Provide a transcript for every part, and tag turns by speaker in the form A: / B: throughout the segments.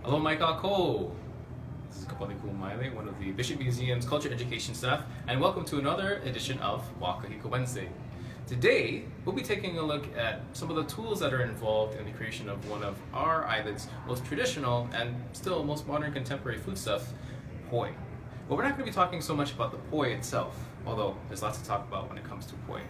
A: Hello, Maikako. This is Kapalikū, one of the Bishop Museum's culture education staff, and welcome to another edition of WāKahikoWednesday. Today, we'll be taking a look at some of the tools that are involved in the creation of one of our island's most traditional and still most modern contemporary foodstuff, poi. But we're not going to be talking so much about the poi itself, although there's lots to talk about when it comes to poi.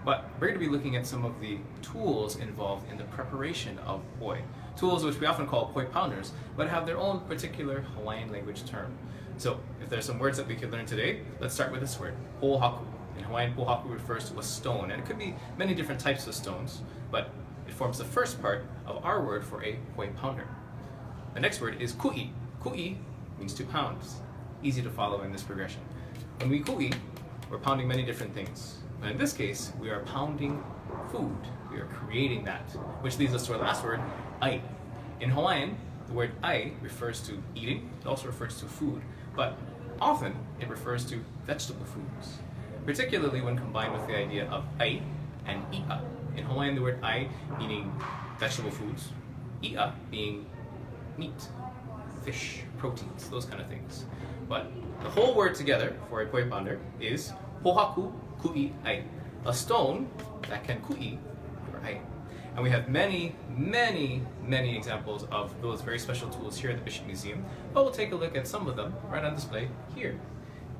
A: But we're going to be looking at some of the tools involved in the preparation of poi. Tools which we often call poi pounders, but have their own particular Hawaiian language term. So if there's some words that we could learn today, let's start with this word, pohaku. In Hawaiian, pohaku refers to a stone, and it could be many different types of stones, but it forms the first part of our word for a poi pounder. The next word is ku'i. Ku'i means to pound. Easy to follow in this progression. When we ku'i, we're pounding many different things. But in this case, we are pounding food. We are creating that, which leads us to our last word, ai. In Hawaiian, the word ai refers to eating. It also refers to food, but often it refers to vegetable foods, particularly when combined with the idea of ai and i'a. In Hawaiian, the word ai meaning vegetable foods, i'a being meat, fish, proteins, those kind of things. But the whole word together for a poi pounder is pohaku ku'i ai, a stone that can ku'i your ai. And we have many examples of those very special tools here at the Bishop Museum, but we'll take a look at some of them right on display here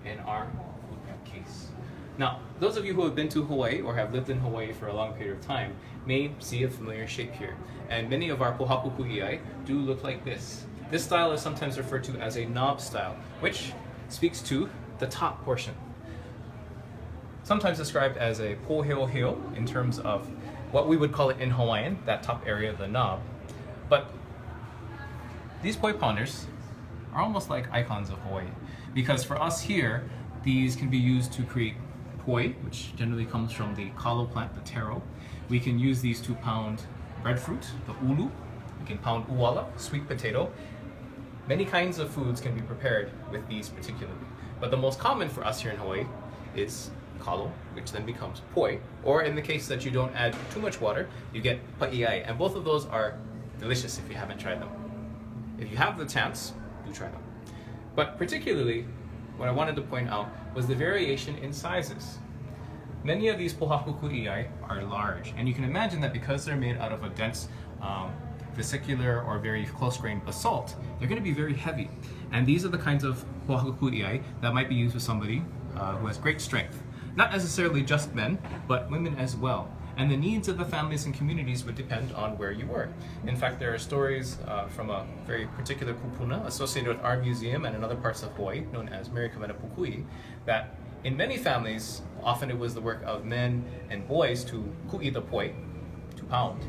A: in our food prep case. Now, those of you who have been to Hawaii or have lived in Hawaii for a long period of time may see a familiar shape here. And many of our pohaku ku'i ai do look like this. This style is sometimes referred to as a knob style, which speaks to the top portion. Sometimes described as a poheoheo in terms of what we would call it in Hawaiian, that top area of the knob. But these poi pounders are almost like icons of Hawaii, because for us here, these can be used to create poi, which generally comes from the kalo plant, the taro. We can use these to pound breadfruit, the ulu. We can pound uala, sweet potato. Many kinds of foods can be prepared with these particularly. But the most common for us here in Hawaii is kalo, which then becomes poi, or in the case that you don't add too much water, you get pa'iai, and both of those are delicious if you haven't tried them. If you have the chance, do try them. But particularly, what I wanted to point out was the variation in sizes. Many of these pohaku ku'i ai are large, and you can imagine that because they're made out of a dense vesicular or very close-grained basalt, they're going to be very heavy. And these are the kinds of pohaku ku'i ai that might be used with somebody who has great strength. Not necessarily just men, but women as well. And the needs of the families and communities would depend on where you were. In fact, there are stories from a very particular kupuna associated with our museum and in other parts of Hawaii, known as Merikamena Pukui, that in many families, often it was the work of men and boys to ku'i the poi, to pound.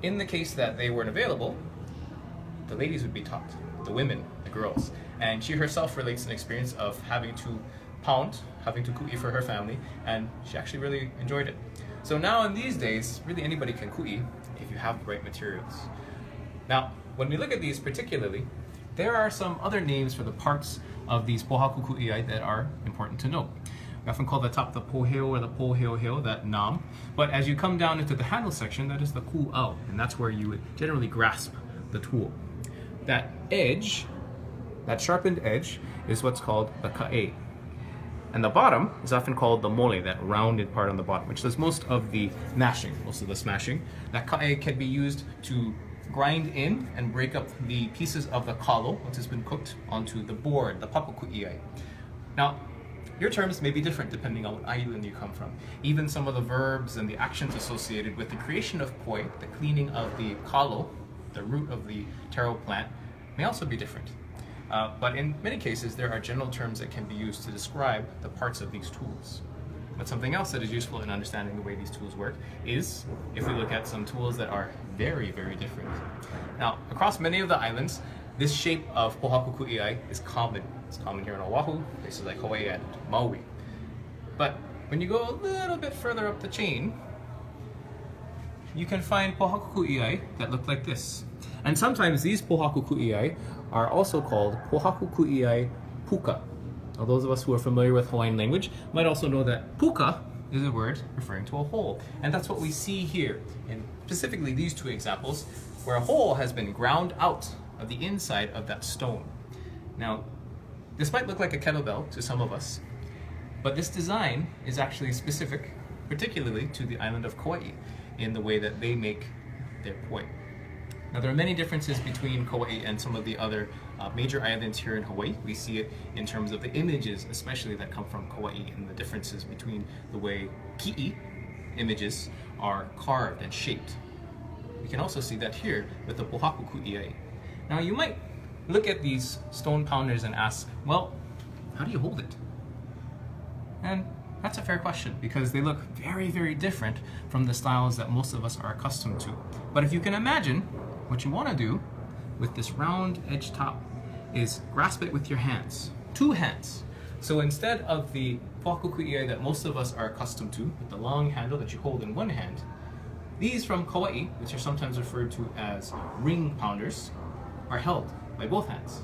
A: In the case that they weren't available, the ladies would be taught, the women, the girls. And she herself relates an experience of having to pound, having to ku'i for her family, and she actually really enjoyed it. So now in these days, really anybody can ku'i if you have the right materials. Now, when we look at these particularly, there are some other names for the parts of these pohaku ku'i ai that are important to note. We often call the top the poheo or the poheoheo, that nam, but as you come down into the handle section, that is the ku'au, and that's where you would generally grasp the tool. That edge, that sharpened edge, is what's called the ka'e. And the bottom is often called the mole, that rounded part on the bottom, which does most of the mashing, most of the smashing. That ka'e can be used to grind in and break up the pieces of the kalo, once it's been cooked, onto the board, the papa ku'i ai. Now, your terms may be different depending on what island you come from. Even some of the verbs and the actions associated with the creation of poi, the cleaning of the kalo, the root of the taro plant, may also be different. But in many cases, there are general terms that can be used to describe the parts of these tools. But something else that is useful in understanding the way these tools work is if we look at some tools that are very different. Now, across many of the islands, this shape of pohaku ku'i ai is common. It's common here on Oahu, places like Hawaii and Maui. But when you go a little bit further up the chain, you can find pohaku ku'i ai that look like this. And sometimes these pohaku ku'i ai are also called pohaku ku'i ai puka. Now, those of us who are familiar with Hawaiian language might also know that puka is a word referring to a hole. And that's what we see here in specifically these two examples, where a hole has been ground out of the inside of that stone. Now, this might look like a kettlebell to some of us, but this design is actually specific, particularly to the island of Kauai, in the way that they make their poi. Now, there are many differences between Kauai and some of the other major islands here in Hawaii. We see it in terms of the images, especially that come from Kauai, and the differences between the way ki'i images are carved and shaped. We can also see that here with the pohaku ku'iai. Now, you might look at these stone pounders and ask, well, how do you hold it? And that's a fair question, because they look very, very different from the styles that most of us are accustomed to. But if you can imagine, what you want to do with this round edge top is grasp it with your hands, 2 hands. So instead of the pohaku ku'iai that most of us are accustomed to, with the long handle that you hold in one hand, these from Kauai, which are sometimes referred to as ring pounders, are held by both hands.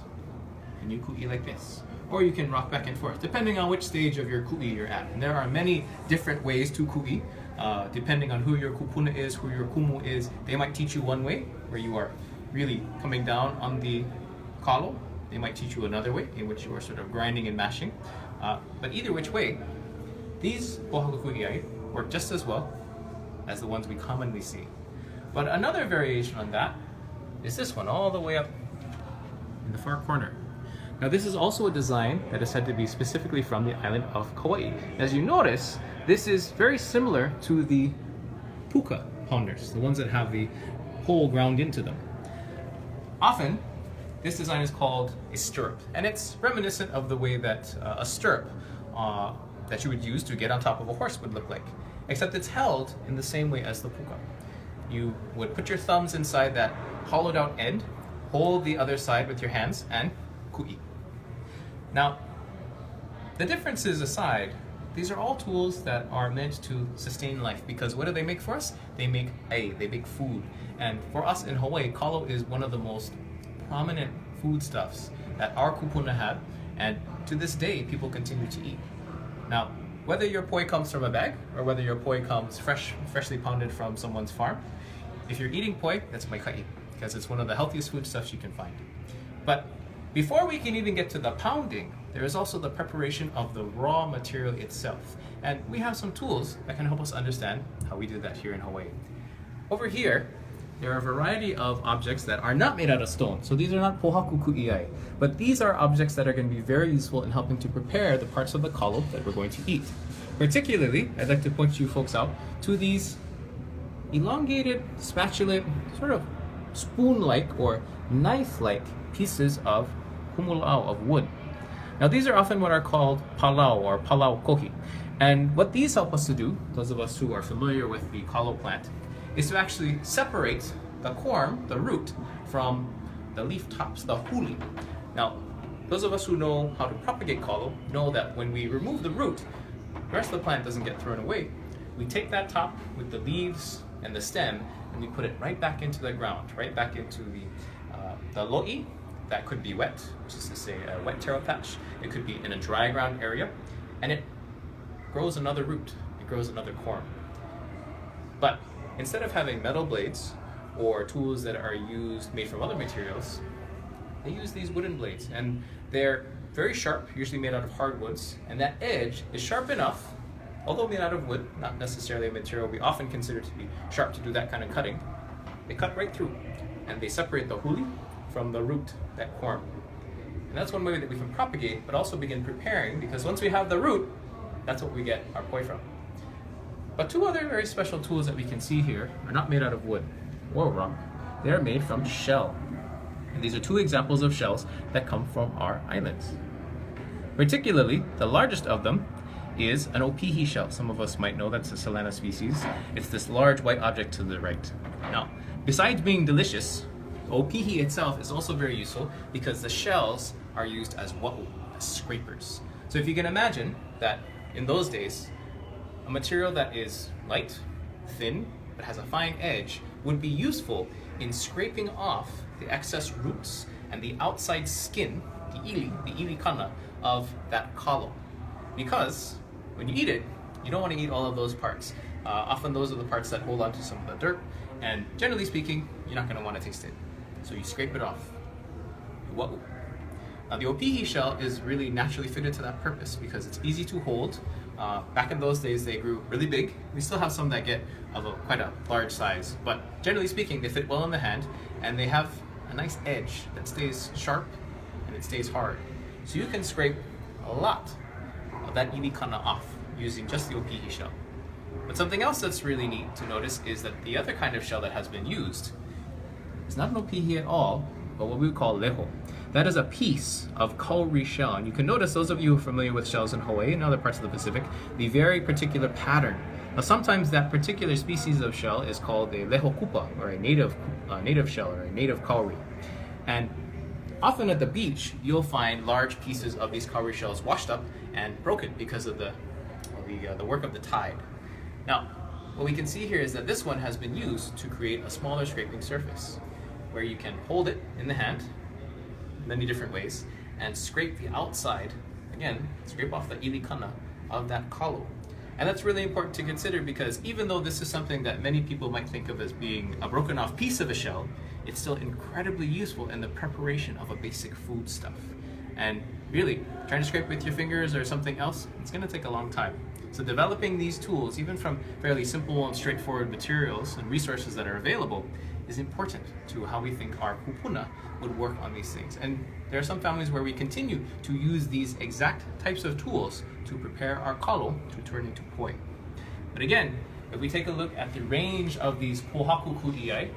A: And you ku'i like this. Or you can rock back and forth, depending on which stage of your ku'i you're at. And there are many different ways to ku'i, depending on who your kupuna is, who your kumu is. They might teach you one way, where you are really coming down on the kalo. They might teach you another way, in which you are sort of grinding and mashing. But either which way, these pohaku ku'iai work just as well as the ones we commonly see. But another variation on that is this one, all the way up in the far corner. Now, this is also a design that is said to be specifically from the island of Kauai. As you notice, this is very similar to the puka pounders, the ones that have the hole ground into them. Often, this design is called a stirrup, and it's reminiscent of the way that a stirrup that you would use to get on top of a horse would look like, except it's held in the same way as the puka. You would put your thumbs inside that hollowed out end, hold the other side with your hands, and ku'i. Now, the differences aside, these are all tools that are meant to sustain life, because what do they make for us? They make food. And for us in Hawaii, kalo is one of the most prominent foodstuffs that our kupuna had, and to this day, people continue to eat. Now, whether your poi comes from a bag, or whether your poi comes freshly pounded from someone's farm, if you're eating poi, that's maikai, because it's one of the healthiest foodstuffs you can find. But before we can even get to the pounding, there is also the preparation of the raw material itself. And we have some tools that can help us understand how we do that here in Hawaii. Over here, there are a variety of objects that are not made out of stone. So these are not pohaku ku'iai, but these are objects that are going to be very useful in helping to prepare the parts of the kalo that we're going to eat. Particularly, I'd like to point you folks out to these elongated, spatulate, sort of spoon-like or knife-like pieces of humulao, of wood. Now, these are often what are called palau or palau kohi. And what these help us to do, those of us who are familiar with the kalo plant, is to actually separate the corm, the root, from the leaf tops, the huli. Now, those of us who know how to propagate kalo know that when we remove the root, the rest of the plant doesn't get thrown away. We take that top with the leaves and the stem, and we put it right back into the ground, right back into the lo'i. That could be wet, which is to say a wet taro patch. It could be in a dry ground area, and it grows another root. It grows another corm. But instead of having metal blades or tools that are made from other materials, they use these wooden blades, and they're very sharp, usually made out of hardwoods, and that edge is sharp enough, although made out of wood, not necessarily a material we often consider to be sharp to do that kind of cutting. They cut right through, and they separate the huli from the root, that corm. And that's one way that we can propagate, but also begin preparing, because once we have the root, that's what we get our poi from. But 2 other very special tools that we can see here are not made out of wood or rock. They are made from shell. And these are 2 examples of shells that come from our islands. Particularly, the largest of them is an Opihi shell. Some of us might know that's a Solana species. It's this large white object to the right. Now, besides being delicious, Opihi itself is also very useful because the shells are used as wa'u, as scrapers. So if you can imagine that in those days, a material that is light, thin, but has a fine edge would be useful in scraping off the excess roots and the outside skin, the ili kana, of that kalo. Because when you eat it, you don't want to eat all of those parts. Often those are the parts that hold on to some of the dirt, and generally speaking, you're not going to want to taste it. So you scrape it off. wa'u. Now the Opihi shell is really naturally fitted to that purpose because it's easy to hold. Back in those days they grew really big. We still have some that get quite a large size, but generally speaking they fit well in the hand, and they have a nice edge that stays sharp and it stays hard. So you can scrape a lot of that ilikana off using just the Opihi shell. But something else that's really neat to notice is that the other kind of shell that has been used is not an Opihi at all, but what we would call leho. That is a piece of kauri shell. And you can notice, those of you who are familiar with shells in Hawaii and other parts of the Pacific, the very particular pattern. Now sometimes that particular species of shell is called a leho kupa, or a native shell, or a native kauri. And often at the beach, you'll find large pieces of these kauri shells washed up and broken because of the work of the tide. Now, what we can see here is that this one has been used to create a smaller scraping surface, where you can hold it in the hand many different ways and scrape the outside, again, scrape off the ilikana of that kalo. And that's really important to consider because even though this is something that many people might think of as being a broken off piece of a shell, it's still incredibly useful in the preparation of a basic food stuff. And really, trying to scrape with your fingers or something else, it's going to take a long time. So developing these tools, even from fairly simple and straightforward materials and resources that are available, is important to how we think our kupuna would work on these things. And there are some families where we continue to use these exact types of tools to prepare our kalo to turn into poi. But again, if we take a look at the range of these pohaku ku'iai,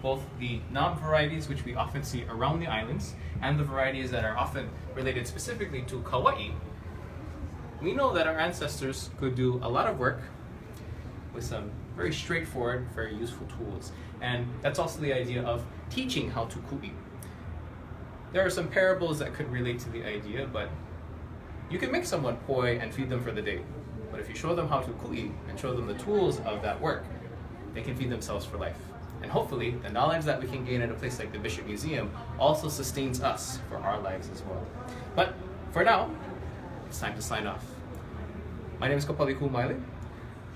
A: both the knob varieties, which we often see around the islands, and the varieties that are often related specifically to Kauai, we know that our ancestors could do a lot of work with some very straightforward, very useful tools. And that's also the idea of teaching how to ku'i. There are some parables that could relate to the idea, but you can make someone poi and feed them for the day. But if you show them how to ku'i and show them the tools of that work, they can feed themselves for life. And hopefully, the knowledge that we can gain at a place like the Bishop Museum also sustains us for our lives as well. But for now, it's time to sign off. My name is Kapalikū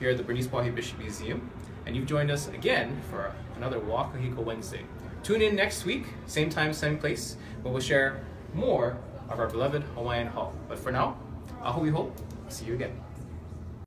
A: here at the Bernice Pauahi Bishop Museum, and you've joined us again for another WāKahikoWednesday. Tune in next week, same time, same place, where we'll share more of our beloved Hawaiian haul. But for now, aho iho, see you again.